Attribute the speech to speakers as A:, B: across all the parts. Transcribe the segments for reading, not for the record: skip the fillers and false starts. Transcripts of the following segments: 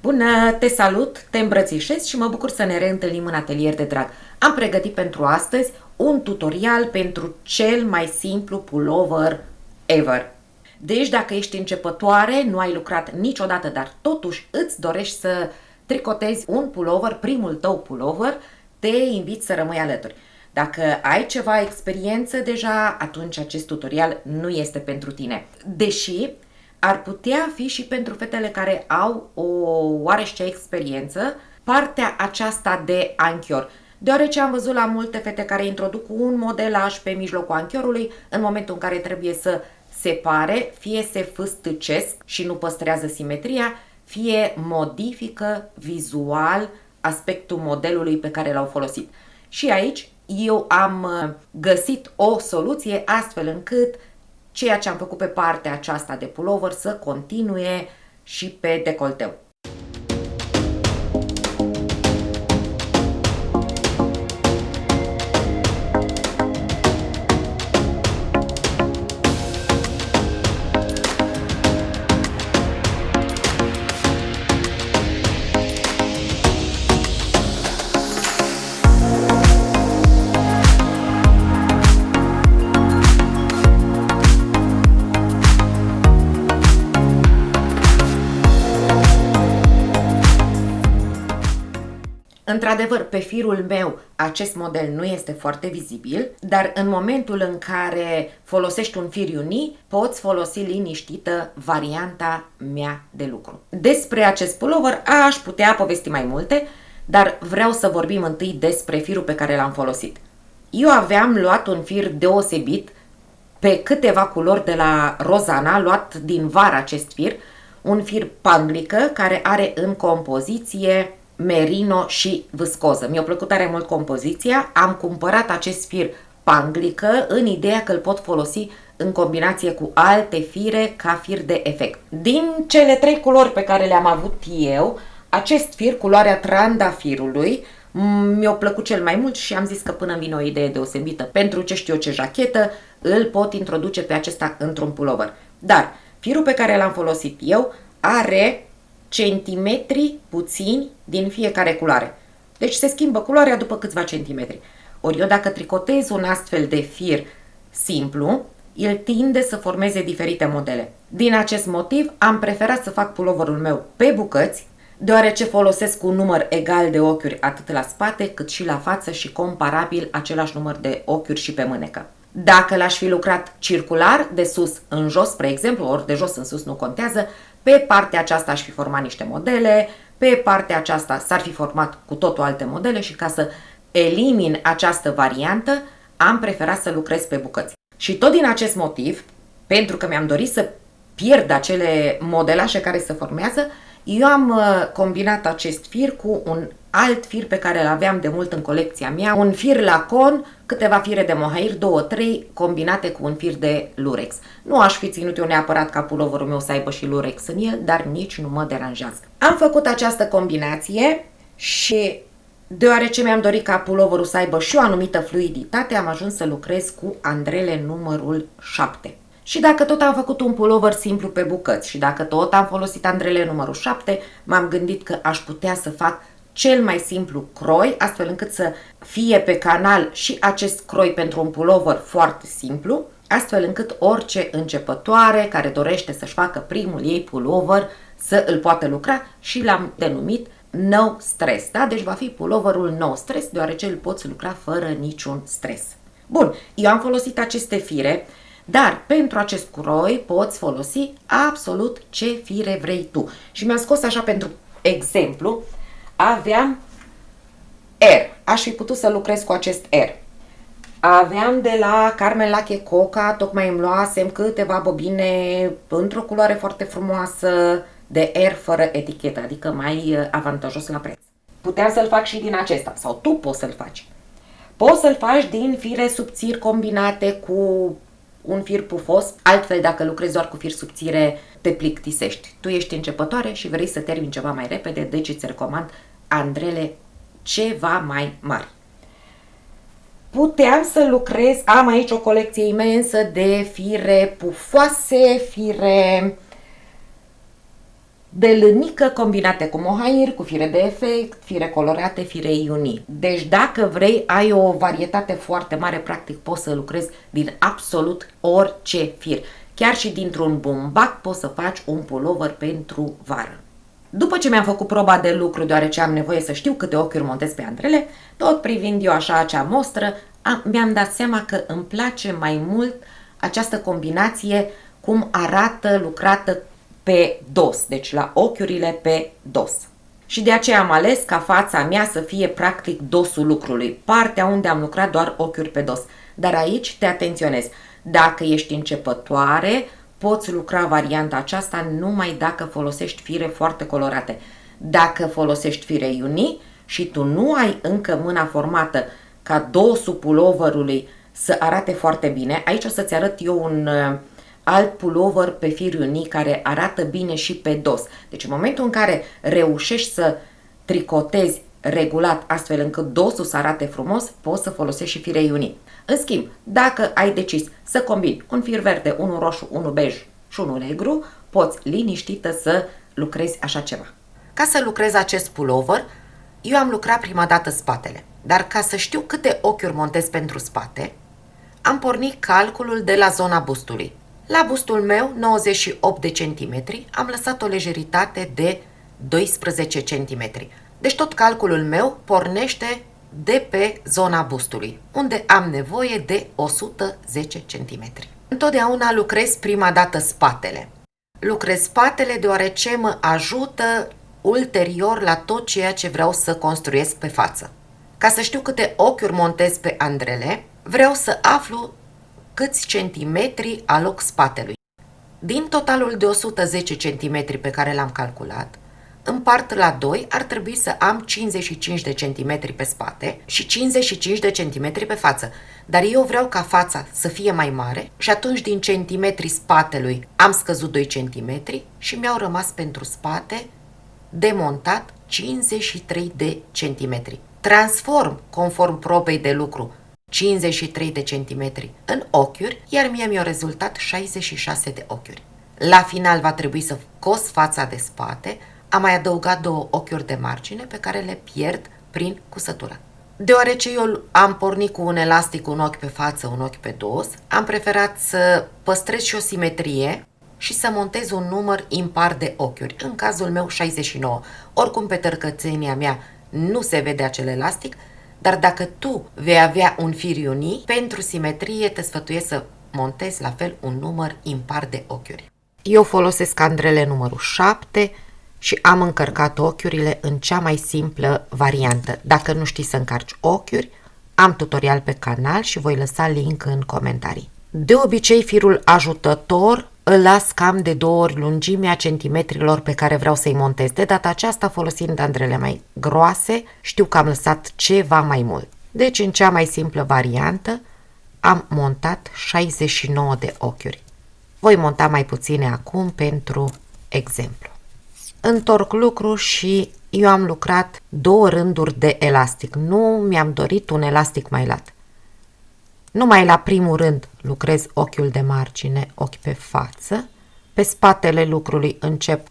A: Bună, te salut, te îmbrățișez și mă bucur să ne reîntâlnim în atelier de drag. Am pregătit pentru astăzi un tutorial pentru cel mai simplu pullover ever. Deci dacă ești începătoare, nu ai lucrat niciodată, dar totuși îți dorești să tricotezi un pullover, primul tău pullover, te invit să rămâi alături. Dacă ai ceva experiență deja, atunci acest tutorial nu este pentru tine. Deși ar putea fi și pentru fetele care au o oarește experiență, partea aceasta de anchior. Deoarece am văzut la multe fete care introduc un modelaj pe mijlocul anchiorului, în momentul în care trebuie să separe, fie se fâstăcesc și nu păstrează simetria, fie modifică vizual aspectul modelului pe care l-au folosit. Și aici eu am găsit o soluție astfel încât ceea ce am făcut pe partea aceasta de pullover să continue și pe decolteu. Într-adevăr, pe firul meu acest model nu este foarte vizibil, dar în momentul în care folosești un fir uni, poți folosi liniștită varianta mea de lucru. Despre acest pullover aș putea povesti mai multe, dar vreau să vorbim întâi despre firul pe care l-am folosit. Eu aveam luat un fir deosebit pe câteva culori de la Rozana, luat din vară acest fir, un fir panglică care are în compoziție merino și viscoză. Mi-a plăcut tare mult compoziția, am cumpărat acest fir panglică în ideea că îl pot folosi în combinație cu alte fire ca fir de efect. Din cele trei culori pe care le-am avut eu, acest fir, culoarea trandafirului, mi-a plăcut cel mai mult și am zis că până îmi vine o idee deosebită pentru ce știu eu ce jachetă, îl pot introduce pe acesta într-un pullover. Dar firul pe care l-am folosit eu are centimetri puțini din fiecare culoare. Deci se schimbă culoarea după câțiva centimetri. Ori eu dacă tricotez un astfel de fir simplu, el tinde să formeze diferite modele. Din acest motiv am preferat să fac pulloverul meu pe bucăți, deoarece folosesc un număr egal de ochiuri atât la spate cât și la față și comparabil același număr de ochiuri și pe mânecă. Dacă l-aș fi lucrat circular, de sus în jos, spre exemplu, ori de jos în sus nu contează, pe partea aceasta aș fi format niște modele, pe partea aceasta s-ar fi format cu totul alte modele și ca să elimin această variantă, am preferat să lucrez pe bucăți. Și tot din acest motiv, pentru că mi-am dorit să pierd acele modelașe care se formează, eu am combinat acest fir cu un alt fir pe care îl aveam de mult în colecția mea, un fir lacon, câteva fire de mohair, 2-3 combinate cu un fir de lurex. Nu aș fi ținut eu neapărat ca pulloverul meu să aibă și lurex în el, dar nici nu mă deranjează. Am făcut această combinație și deoarece mi-am dorit ca pulloverul să aibă și o anumită fluiditate, am ajuns să lucrez cu andrele numărul 7. Și dacă tot am făcut un pullover simplu pe bucăți și dacă tot am folosit andrele numărul 7, m-am gândit că aș putea să fac cel mai simplu croi, astfel încât să fie pe canal și acest croi pentru un pullover foarte simplu, astfel încât orice începătoare care dorește să-și facă primul ei pullover să îl poată lucra și l-am denumit No Stress. Da? Deci va fi pulloverul No Stress, deoarece îl poți lucra fără niciun stres. Bun, eu am folosit aceste fire, dar pentru acest croi poți folosi absolut ce fire vrei tu. Și mi-am scos așa pentru exemplu, aveam R. Aș fi putut să lucrez cu acest R. Aveam de la Carmen Lache Coca, tocmai îmi luasem câteva bobine într-o culoare foarte frumoasă de R fără etichetă, adică mai avantajos la preț. Puteam să-l fac și din acesta, sau tu poți să-l faci. Poți să-l faci din fire subțiri combinate cu un fir pufos, altfel dacă lucrezi doar cu fir subțire te plictisești. Tu ești începătoare și vrei să termini ceva mai repede, deci îți recomand andrele ceva mai mari. Puteam să lucrez, am aici o colecție imensă de fire pufoase, fire de lânică combinate cu mohair, cu fire de efect, fire colorate, fire iuni. Deci dacă vrei, ai o varietate foarte mare, practic poți să lucrezi din absolut orice fir. Chiar și dintr-un bumbac poți să faci un pullover pentru vară. După ce mi-am făcut proba de lucru, deoarece am nevoie să știu câte ochiuri montez pe andrele, tot privind eu așa acea mostră, mi-am dat seama că îmi place mai mult această combinație cum arată lucrată pe dos, deci la ochiurile pe dos. Și de aceea am ales ca fața mea să fie practic dosul lucrului, partea unde am lucrat doar ochiuri pe dos. Dar aici te atenționez, dacă ești începătoare, poți lucra varianta aceasta numai dacă folosești fire foarte colorate. Dacă folosești fire iuni și tu nu ai încă mâna formată ca dosul pulloverului să arate foarte bine, aici o să-ți arăt eu un alt pullover pe fir iuni care arată bine și pe dos. Deci în momentul în care reușești să tricotezi regulat astfel încât dosul să arate frumos, poți să folosești și fire iuni. În schimb, dacă ai decis să combini un fir verde, unul roșu, unul bej și unul negru, poți liniștită să lucrezi așa ceva. Ca să lucrez acest pullover, eu am lucrat prima dată spatele, dar ca să știu câte ochiuri montez pentru spate, am pornit calculul de la zona bustului. La bustul meu, 98 de centimetri, am lăsat o lejeritate de 12 centimetri. Deci tot calculul meu pornește de pe zona bustului, unde am nevoie de 110 cm. Întotdeauna lucrez prima dată spatele. Lucrez spatele deoarece mă ajută ulterior la tot ceea ce vreau să construiesc pe față. Ca să știu câte ochiuri montez pe andrele, vreau să aflu câți centimetri aloc spatelui. Din totalul de 110 cm pe care l-am calculat, împart la 2, ar trebui să am 55 de centimetri pe spate și 55 de centimetri pe față. Dar eu vreau ca fața să fie mai mare și atunci din centimetrii spatelui am scăzut 2 centimetri și mi-au rămas pentru spate de montat 53 de centimetri. Transform, conform probei de lucru, 53 de centimetri în ochiuri, iar mie mi-a rezultat 66 de ochiuri. La final va trebui să cos fața de spate. Am mai adăugat 2 ochiuri de margine pe care le pierd prin cusătură. Deoarece eu am pornit cu un elastic, un ochi pe față, un ochi pe dos, am preferat să păstrez și o simetrie și să montez un număr impar de ochiuri, în cazul meu 69. Oricum pe tărcățenia mea nu se vede acel elastic, dar dacă tu vei avea un fir iuni, pentru simetrie te sfătuiesc să montezi la fel un număr impar de ochiuri. Eu folosesc andrele numărul 7 și am încărcat ochiurile în cea mai simplă variantă. Dacă nu știi să încarci ochiuri, am tutorial pe canal și voi lăsa link în comentarii. De obicei, firul ajutător îl las cam de 2 ori lungimea centimetrilor pe care vreau să-i montez. De data aceasta, folosind andrele mai groase, știu că am lăsat ceva mai mult. Deci, în cea mai simplă variantă, am montat 69 de ochiuri. Voi monta mai puține acum pentru exemplu. Întorc lucru și eu am lucrat 2 rânduri de elastic. Nu mi-am dorit un elastic mai lat. Numai la primul rând lucrez ochiul de margine, ochi pe față. Pe spatele lucrului încep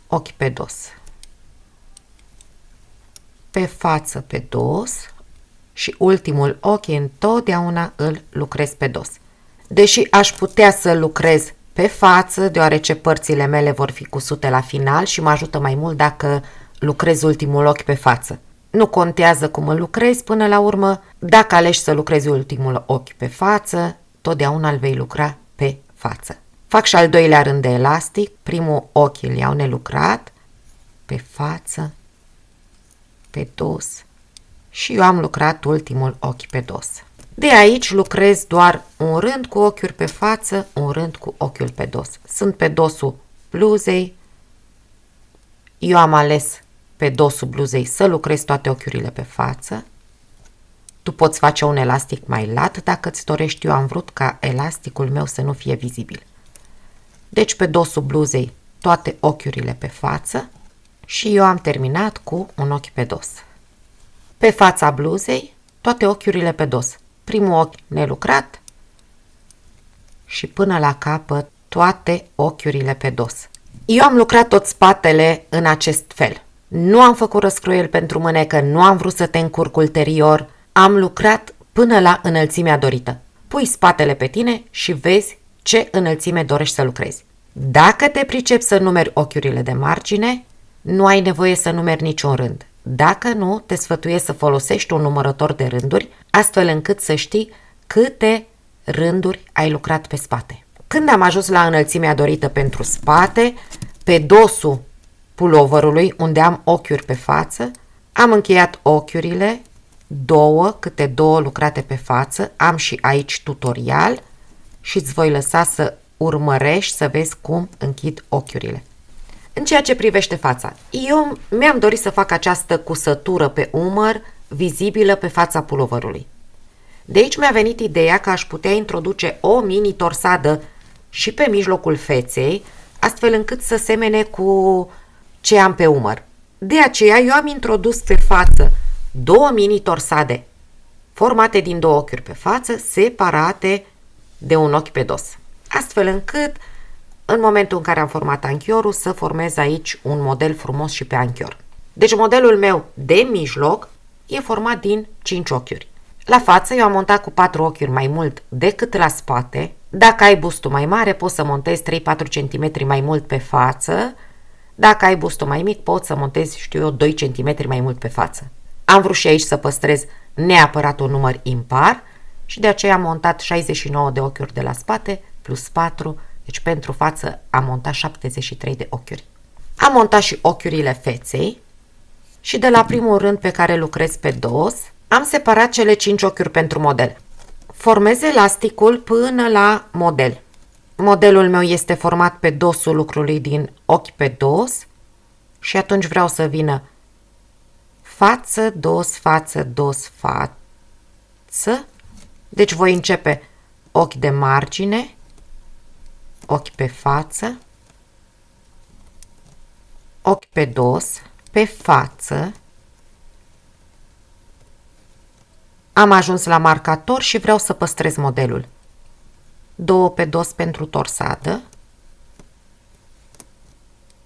A: ochi pe dos. Pe față pe dos și ultimul ochi întotdeauna îl lucrez pe dos. Deși aș putea să lucrez pe față, deoarece părțile mele vor fi cusute la final și mă ajută mai mult dacă lucrez ultimul ochi pe față. Nu contează cum îl lucrezi până la urmă, dacă alegi să lucrezi ultimul ochi pe față, totdeauna îl vei lucra pe față. Fac și al doilea rând de elastic, primul ochi îl iau nelucrat, pe față, pe dos și eu am lucrat ultimul ochi pe dos. De aici lucrez doar un rând cu ochiuri pe față, un rând cu ochiul pe dos. Sunt pe dosul bluzei. Eu am ales pe dosul bluzei să lucrez toate ochiurile pe față. Tu poți face un elastic mai lat dacă îți dorești. Eu am vrut ca elasticul meu să nu fie vizibil. Deci pe dosul bluzei toate ochiurile pe față și eu am terminat cu un ochi pe dos. Pe fața bluzei toate ochiurile pe dos. Primul ochi nelucrat și până la capăt toate ochiurile pe dos. Eu am lucrat tot spatele în acest fel. Nu am făcut răscroieli pentru mânecă, nu am vrut să te încurc ulterior, am lucrat până la înălțimea dorită. Pui spatele pe tine și vezi ce înălțime dorești să lucrezi. Dacă te pricepi să numeri ochiurile de margine, nu ai nevoie să numeri niciun rând. Dacă nu, te sfătuiesc să folosești un numărător de rânduri, astfel încât să știi câte rânduri ai lucrat pe spate. Când am ajuns la înălțimea dorită pentru spate, pe dosul puloverului, unde am ochiuri pe față, am încheiat ochiurile, câte două lucrate pe față, am și aici tutorial și îți voi lăsa să urmărești să vezi cum închid ochiurile. În ceea ce privește fața, eu mi-am dorit să fac această cusătură pe umăr vizibilă pe fața puloverului. De aici mi-a venit ideea că aș putea introduce o mini torsadă și pe mijlocul feței, astfel încât să semene cu ce am pe umăr. De aceea eu am introdus pe față două mini torsade formate din două ochiuri pe față, separate de un ochi pe dos. Astfel încât, în momentul în care am format anchiorul, să formez aici un model frumos și pe anchior. Deci modelul meu de mijloc e format din 5 ochiuri. La față eu am montat cu 4 ochiuri mai mult decât la spate. Dacă ai bustul mai mare, poți să montezi 3-4 cm mai mult pe față. Dacă ai bustul mai mic, poți să montezi, 2 cm mai mult pe față. Am vrut și aici să păstrez neapărat un număr impar și de aceea am montat 69 de ochiuri de la spate plus 4, deci pentru față am montat 73 de ochiuri. Am montat și ochiurile feței și de la primul rând pe care lucrez pe dos, am separat cele 5 ochiuri pentru model. Formez elasticul până la model. Modelul meu este format pe dosul lucrului din ochi pe dos și atunci vreau să vină față, dos, față, dos, față. Deci voi începe ochi de margine, ochi pe față, ochi pe dos, pe față. Am ajuns la marcator și vreau să păstrez modelul. 2 pe dos pentru torsadă,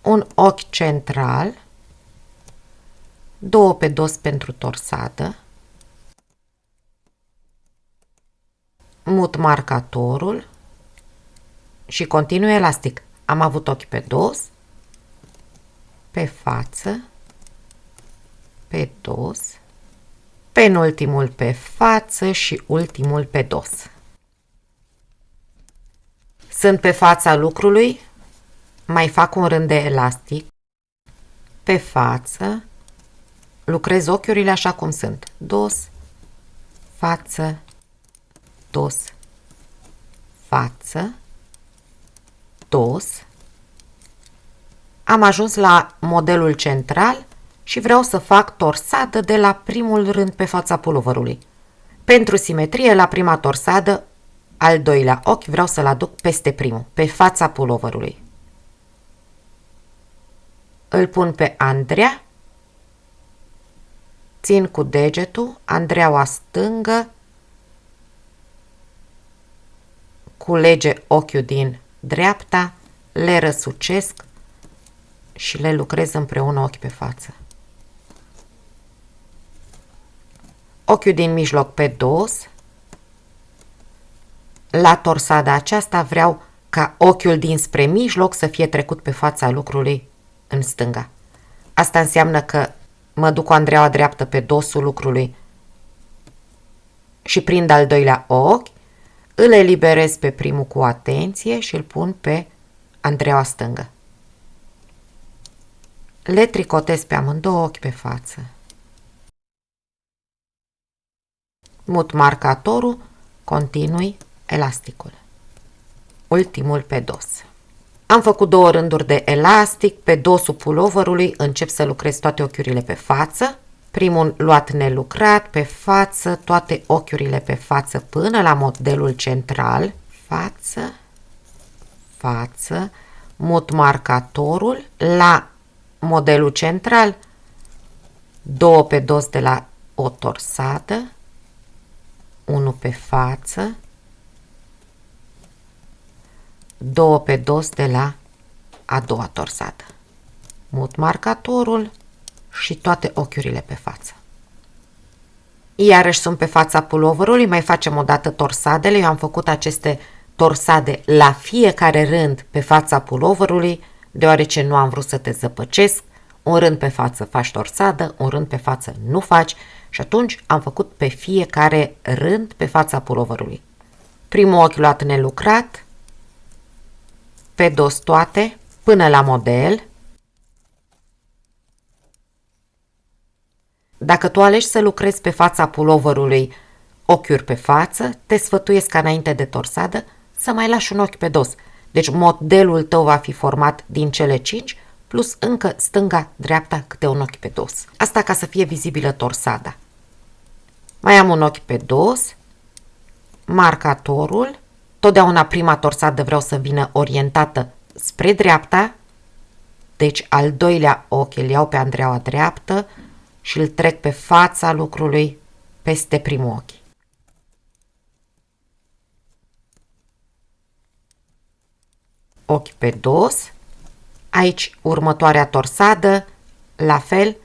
A: un ochi central, 2 pe dos pentru torsadă, mut marcatorul și continui elastic. Am avut ochi pe dos, pe față, pe dos, penultimul pe față și ultimul pe dos. Sunt pe fața lucrului, mai fac un rând de elastic, pe față, lucrez ochiurile așa cum sunt, dos, față, dos, față, dos. Am ajuns la modelul central și vreau să fac torsadă de la primul rând pe fața puloverului. Pentru simetrie, la prima torsadă, al doilea ochi vreau să-l aduc peste primul, pe fața puloverului. Îl pun pe Andrea, țin cu degetul, Andreaua stângă, culege ochiul din dreapta, le răsucesc și le lucrez împreună ochi pe față. Ochiul din mijloc pe dos. La torsada aceasta vreau ca ochiul dinspre mijloc să fie trecut pe fața lucrului în stânga. Asta înseamnă că mă duc cu Andreaua dreaptă pe dosul lucrului și prind al doilea ochi, îl eliberez pe primul cu atenție și îl pun pe Andreaua stângă. Le tricotez pe amândouă ochi pe față. Mut marcatorul, continui elasticul. Ultimul pe dos. Am făcut 2 rânduri de elastic, pe dosul puloverului încep să lucrez toate ochiurile pe față. Primul luat nelucrat, pe față, toate ochiurile pe față până la modelul central. Față, față, mut marcatorul la modelul central, 2 pe dos de la o torsadă, 1 pe față, 2 pe dos de la a doua torsadă. Mut marcatorul și toate ochiurile pe față. Iarăși sunt pe fața puloverului, mai facem o dată torsadele. Eu am făcut aceste torsade la fiecare rând pe fața puloverului, deoarece nu am vrut să te zăpăcesc. Un rând pe față faci torsadă, un rând pe față nu faci și atunci am făcut pe fiecare rând pe fața puloverului. Primul ochi luat nelucrat, pe dos toate, până la model. Dacă tu alegi să lucrezi pe fața puloverului ochiuri pe față, te sfătuiesc ca înainte de torsadă să mai lași un ochi pe dos. Deci modelul tău va fi format din cele 5 plus încă stânga, dreapta, câte un ochi pe dos. Asta ca să fie vizibilă torsada. Mai am un ochi pe dos, marcatorul, totdeauna prima torsadă vreau să vină orientată spre dreapta, deci al doilea ochi îl iau pe Andreaua dreaptă și îl trec pe fața lucrului peste primul ochi. Ochi pe dos, aici următoarea torsadă, la fel,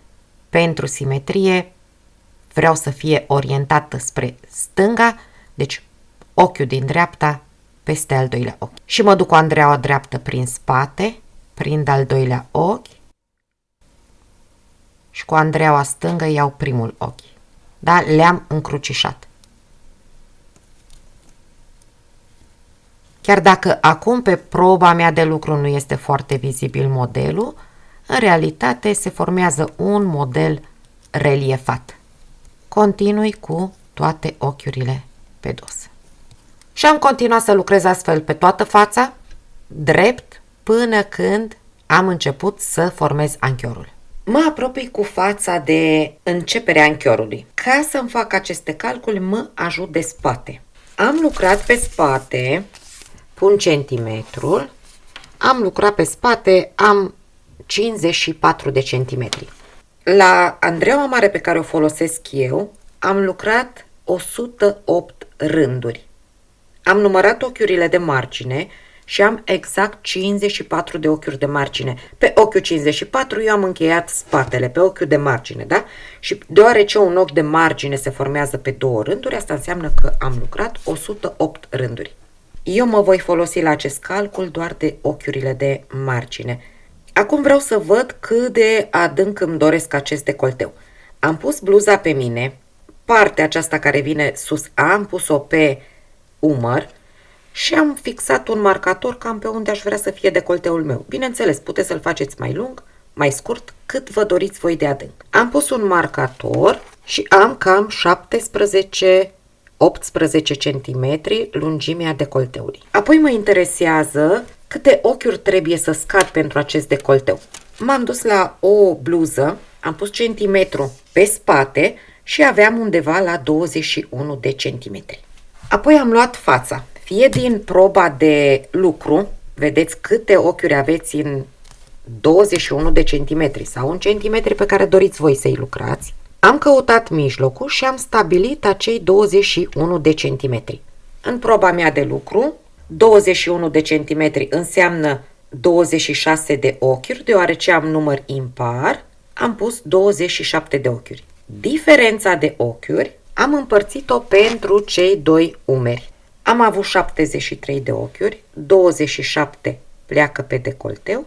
A: pentru simetrie, vreau să fie orientată spre stânga, deci ochiul din dreapta peste al doilea ochi. Și mă duc cu Andreaua dreaptă prin spate, prind al doilea ochi și cu Andreaua stângă iau primul ochi. Da? Le-am încrucișat. Chiar dacă acum pe proba mea de lucru nu este foarte vizibil modelul, în realitate se formează un model reliefat. Continui cu toate ochiurile pe dos. Și am continuat să lucrez astfel pe toată fața, drept, până când am început să formez anchiorul. Mă apropii cu fața de începerea anchiorului. Ca să-mi fac aceste calcule, mă ajut de spate. Am lucrat pe spate, pun centimetrul, am lucrat pe spate, am 54 de centimetri. La Andreaua mare pe care o folosesc eu, am lucrat 108 rânduri. Am numărat ochiurile de margine și am exact 54 de ochiuri de margine. Pe ochiul 54 eu am încheiat spatele, pe ochiul de margine, da? Și deoarece un ochi de margine se formează pe două rânduri, asta înseamnă că am lucrat 108 rânduri. Eu mă voi folosi la acest calcul doar de ochiurile de margine. Acum vreau să văd cât de adânc îmi doresc acest decolteu. Am pus bluza pe mine, partea aceasta care vine sus am pus-o pe umăr și am fixat un marcator cam pe unde aș vrea să fie decolteul meu. Bineînțeles, puteți să-l faceți mai lung, mai scurt, cât vă doriți voi de adânc. Am pus un marcator și am cam 17-18 cm lungimea decolteului. Apoi mă interesează câte ochiuri trebuie să scad pentru acest decolteu. M-am dus la o bluză, am pus centimetru pe spate și aveam undeva la 21 de centimetri. Apoi am luat fața. Fie din proba de lucru, vedeți câte ochiuri aveți în 21 de centimetri sau în centimetri pe care doriți voi să-i lucrați. Am căutat mijlocul și am stabilit acei 21 de centimetri. În proba mea de lucru, 21 de centimetri înseamnă 26 de ochiuri, deoarece am număr impar, am pus 27 de ochiuri. Diferența de ochiuri am împărțit-o pentru cei doi umeri. Am avut 73 de ochiuri, 27 pleacă pe decolteu,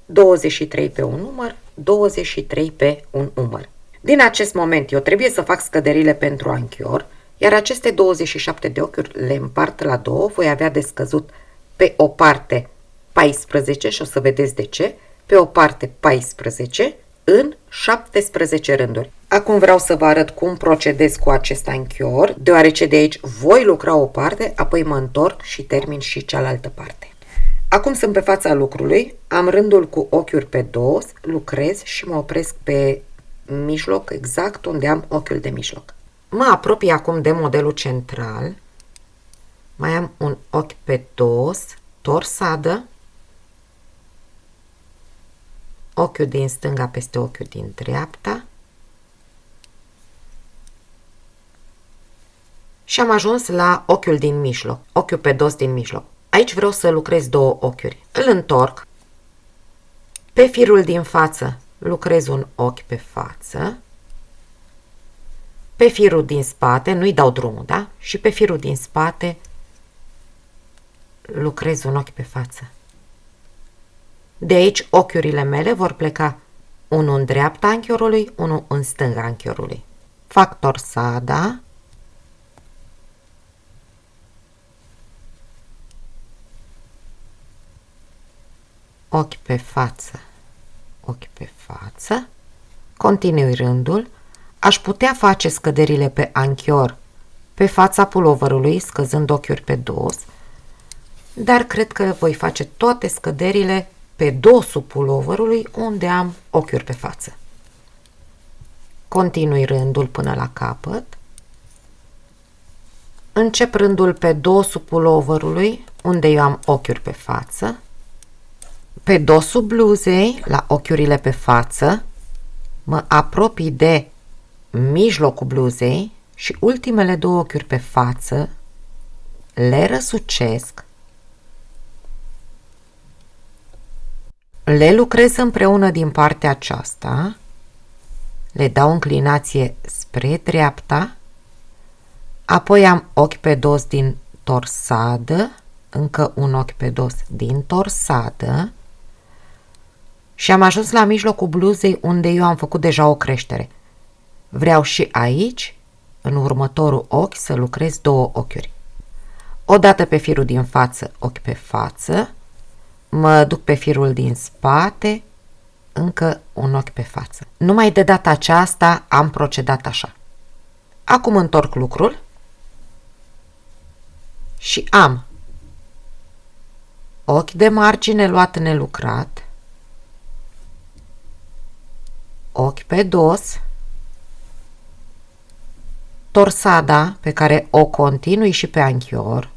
A: 23 pe un umăr, 23 pe un umăr. Din acest moment eu trebuie să fac scăderile pentru anchior, iar aceste 27 de ochiuri le împart la două, voi avea de scăzut pe o parte 14 și o să vedeți de ce, pe o parte 14 în 17 rânduri. Acum vreau să vă arăt cum procedez cu acest anchior, deoarece de aici voi lucra o parte, apoi mă întorc și termin și cealaltă parte. Acum sunt pe fața lucrului, am rândul cu ochiuri pe dos, lucrez și mă opresc pe mijloc, exact unde am ochiul de mijloc. Mă apropii acum de modelul central, mai am un ochi pe dos, torsadă, ochiul din stânga peste ochiul din dreapta și am ajuns la ochiul din mijloc, ochiul pe dos din mijloc. Aici vreau să lucrez două ochiuri. Îl întorc, Pe firul din față lucrez un ochi pe față. Pe firul din spate, nu-i dau drumul, da? Și pe firul din spate lucrez un ochi pe față. De aici ochiurile mele vor pleca unul în dreapta anchiorului, unul în stânga anchiorului. Fac torsada. Ochi pe față, ochi pe față. Continui rândul. Aș putea face scăderile pe anchior pe fața puloverului, scăzând ochiuri pe dos, dar cred că voi face toate scăderile pe dosul puloverului, unde am ochiuri pe față. Continui rândul până la capăt. Încep rândul pe dosul puloverului, unde eu am ochiuri pe față. Pe dosul bluzei, la ochiurile pe față, mă apropii de mijlocul bluzei și ultimele două ochiuri pe față le răsucesc, le lucrez împreună din partea aceasta, le dau înclinație spre dreapta, apoi am ochi pe dos din torsadă, încă un ochi pe dos din torsadă și am ajuns la mijlocul bluzei, unde eu am făcut deja o creștere. Vreau și aici, în următorul ochi, să lucrez două ochiuri. Odată pe firul din față, ochi pe față, mă duc pe firul din spate, încă un ochi pe față. Numai de data aceasta am procedat așa. Acum întorc lucrul și am ochi de margine luat nelucrat, ochi pe dos, torsada pe care o continui și pe anchior,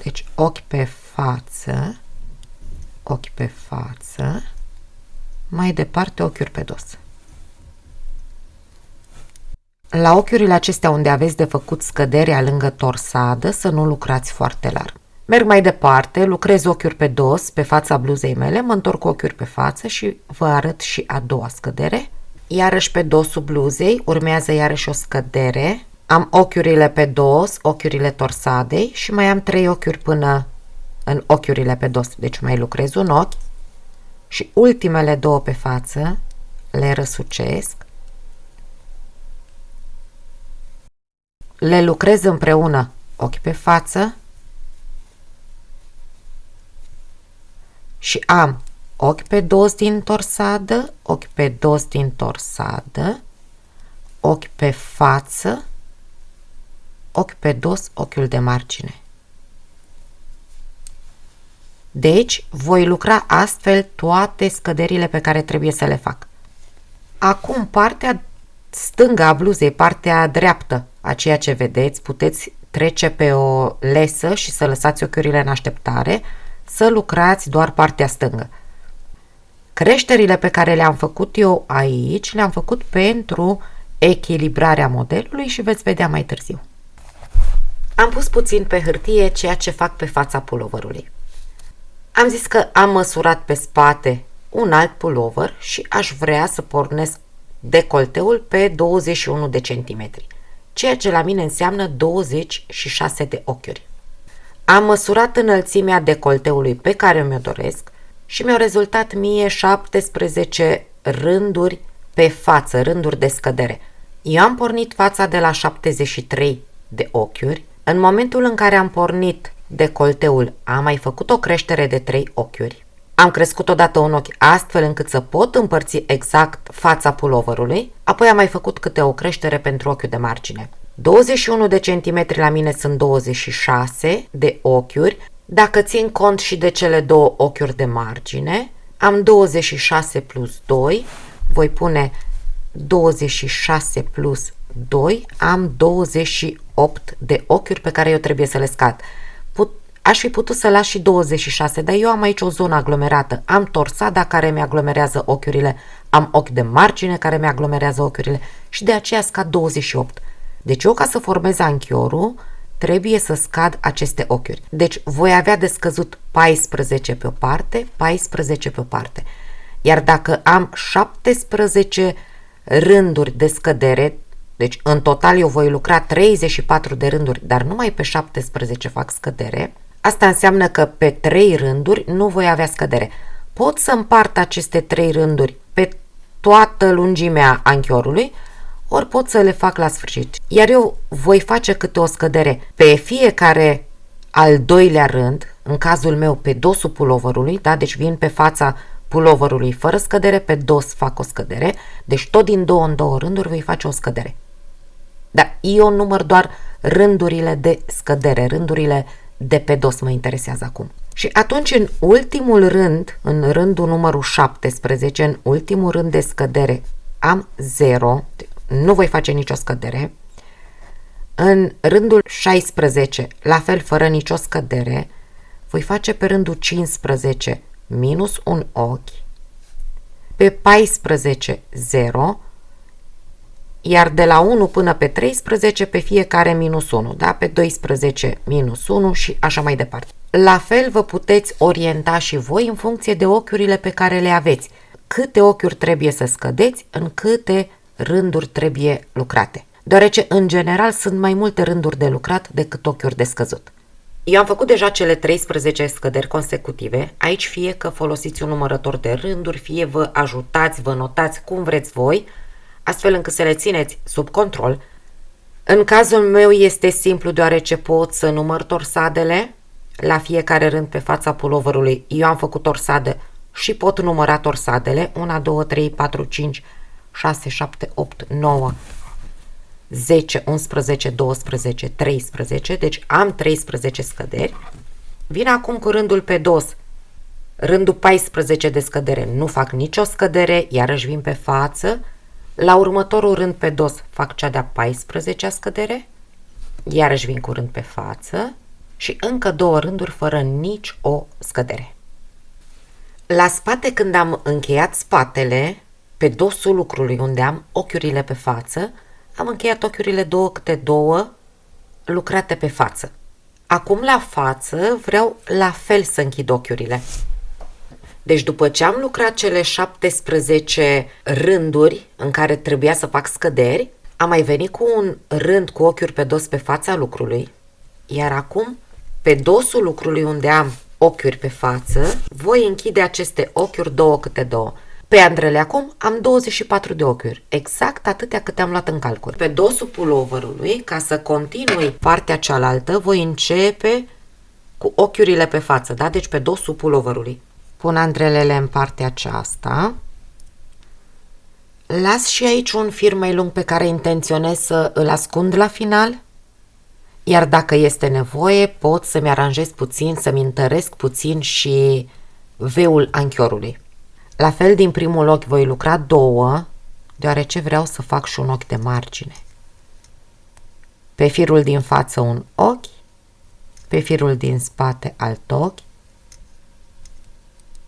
A: deci ochi pe față, ochi pe față, mai departe ochiuri pe dos. La ochiurile acestea unde aveți de făcut scăderea lângă torsadă, să nu lucrați foarte larg. Merg mai departe, lucrez ochiuri pe dos, pe fața bluzei mele, mă întorc cu ochiuri pe față și vă arăt și a doua scădere. Iarăși pe dosul bluzei, urmează iarăși o scădere. Am ochiurile pe dos, ochiurile torsadei și mai am 3 ochiuri până în ochiurile pe dos. Deci mai lucrez un ochi și ultimele două pe față le răsucesc. Le lucrez împreună, ochi pe față, și am ochi pe dos din torsadă, ochi pe dos din torsadă, ochi pe față, ochi pe dos, ochiul de margine. Deci, voi lucra astfel toate scăderile pe care trebuie să le fac. Acum, partea stângă a bluzei, partea dreaptă a ceea ce vedeți, puteți trece pe o lesă și să lăsați ochiurile în așteptare, să lucrați doar partea stângă. Creșterile pe care le-am făcut eu aici, le-am făcut pentru echilibrarea modelului și veți vedea mai târziu. Am pus puțin pe hârtie ceea ce fac pe fața puloverului. Am zis că am măsurat pe spate un alt pulover și aș vrea să pornesc decolteul pe 21 de centimetri, ceea ce la mine înseamnă 26 de ochiuri. Am măsurat înălțimea decolteului pe care mi-o doresc și mi-au rezultat mie 17 rânduri pe față, rânduri de scădere. Eu am pornit fața de la 73 de ochiuri. În momentul în care am pornit decolteul, am mai făcut o creștere de 3 ochiuri. Am crescut odată un ochi astfel încât să pot împărți exact fața puloverului, apoi am mai făcut câte o creștere pentru ochiul de margine. 21 de centimetri la mine sunt 26 de ochiuri. Dacă țin cont și de cele două ochiuri de margine, am 26 plus 2, voi pune 26 plus 2, am 28 de ochiuri pe care eu trebuie să le scad. Aș fi putut să las și 26, dar eu am aici o zonă aglomerată. Am torsada care mi-aglomerează ochiurile, am ochi de margine care mi-aglomerează ochiurile și de aceea scad 28. Deci eu, ca să formez anchiorul, trebuie să scad aceste ochiuri. Deci voi avea de scăzut 14 pe o parte, 14 pe o parte. Iar dacă am 17 rânduri de scădere, deci în total eu voi lucra 34 de rânduri, dar numai pe 17 fac scădere, asta înseamnă că pe 3 rânduri nu voi avea scădere. Pot să împart aceste 3 rânduri pe toată lungimea anchiorului, ori pot să le fac la sfârșit. Iar eu voi face câte o scădere pe fiecare al doilea rând, în cazul meu pe dosul puloverului, da? Deci vin pe fața puloverului fără scădere, pe dos fac o scădere, deci tot din 2 în 2 rânduri voi face o scădere. Dar eu număr doar rândurile de scădere, rândurile de pe dos mă interesează acum. Și atunci în ultimul rând, în rândul numărul 17, în ultimul rând de scădere am 0, nu voi face nicio scădere. În rândul 16, la fel fără nicio scădere, voi face pe rândul 15 minus un ochi, pe 14 0, iar de la 1 până pe 13 pe fiecare minus 1, da? Pe 12 minus 1 și așa mai departe. La fel vă puteți orienta și voi în funcție de ochiurile pe care le aveți. Câte ochiuri trebuie să scădeți, în câte rânduri trebuie lucrate. Deoarece, în general, sunt mai multe rânduri de lucrat decât ochiuri de scăzut. Eu am făcut deja cele 13 scăderi consecutive. Aici fie că folosiți un numărător de rânduri, fie vă ajutați, vă notați cum vreți voi, astfel încât să le țineți sub control. În cazul meu este simplu, deoarece pot să număr torsadele la fiecare rând pe fața puloverului. Eu am făcut torsadă și pot număra torsadele. 1, 2, 3, 4, 5, 6, 7, 8, 9, 10, 11, 12, 13. Deci am 13 scăderi. Vin acum cu rândul pe dos. Rândul 14 de scădere nu fac nicio scădere, iarăși vin pe față. La următorul rând pe dos fac cea de-a 14-a scădere, iarăși vin cu rând pe față și încă 2 rânduri fără nici o scădere. La spate, când am încheiat spatele, pe dosul lucrului unde am ochiurile pe față, am încheiat ochiurile 2 câte 2 lucrate pe față. Acum la față vreau la fel să închid ochiurile. Deci după ce am lucrat cele 17 rânduri în care trebuia să fac scăderi, am mai venit cu un rând cu ochiuri pe dos pe fața lucrului, iar acum pe dosul lucrului unde am ochiuri pe față, voi închide aceste ochiuri 2 câte 2. Pe andrele acum am 24 de ochiuri, exact atâtea câte am luat în calcul. Pe dosul puloverului, ca să continui partea cealaltă, voi începe cu ochiurile pe față, da? Deci pe dosul puloverului. Pun andrelele în partea aceasta. Las și aici un fir mai lung pe care intenționez să îl ascund la final. Iar dacă este nevoie, pot să-mi aranjez puțin, să-mi întăresc puțin și veul anchiorului. La fel, din primul ochi voi lucra 2, deoarece vreau să fac și un ochi de margine. Pe firul din față un ochi, pe firul din spate alt ochi,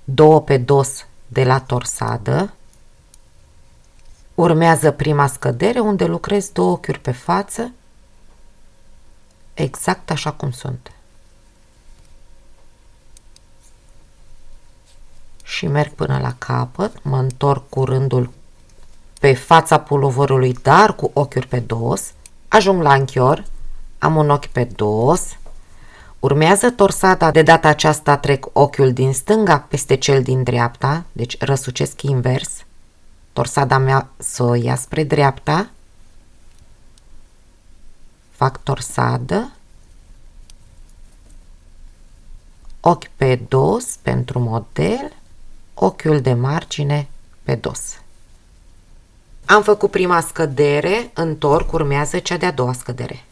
A: 2 pe dos de la torsadă. Urmează prima scădere unde lucrez 2 ochiuri pe față, exact așa cum sunt. Și merg până la capăt, mă întorc cu rândul pe fața puloverului, dar cu ochiuri pe dos, ajung la anchior, am un ochi pe dos, urmează torsada, de data aceasta trec ochiul din stânga peste cel din dreapta, deci răsucesc invers, torsada mea să o ia spre dreapta, fac torsadă, ochi pe dos pentru model, ochiul de margine pe dos. Am făcut prima scădere, întorc, urmează cea de-a doua scădere.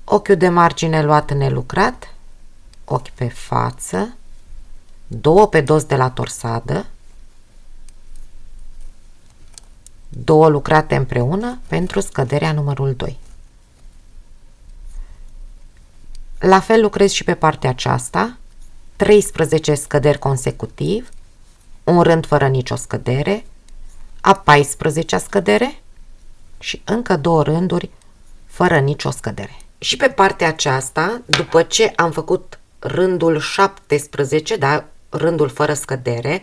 A: Ochiul de margine luat nelucrat, ochi pe față, 2 pe dos de la torsadă, 2 lucrate împreună pentru scăderea numărul 2. La fel lucrez și pe partea aceasta, 13 scăderi consecutiv, un rând fără nicio scădere, a 14-a scădere și încă 2 rânduri fără nicio scădere. Și pe partea aceasta, după ce am făcut rândul 17, da, rândul fără scădere,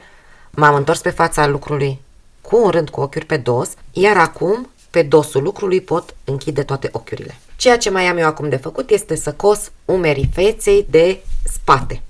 A: m-am întors pe fața lucrului cu un rând cu ochiuri pe dos, iar acum pe dosul lucrului pot închide toate ochiurile. Ceea ce mai am eu acum de făcut este să cos umerii feței de spate.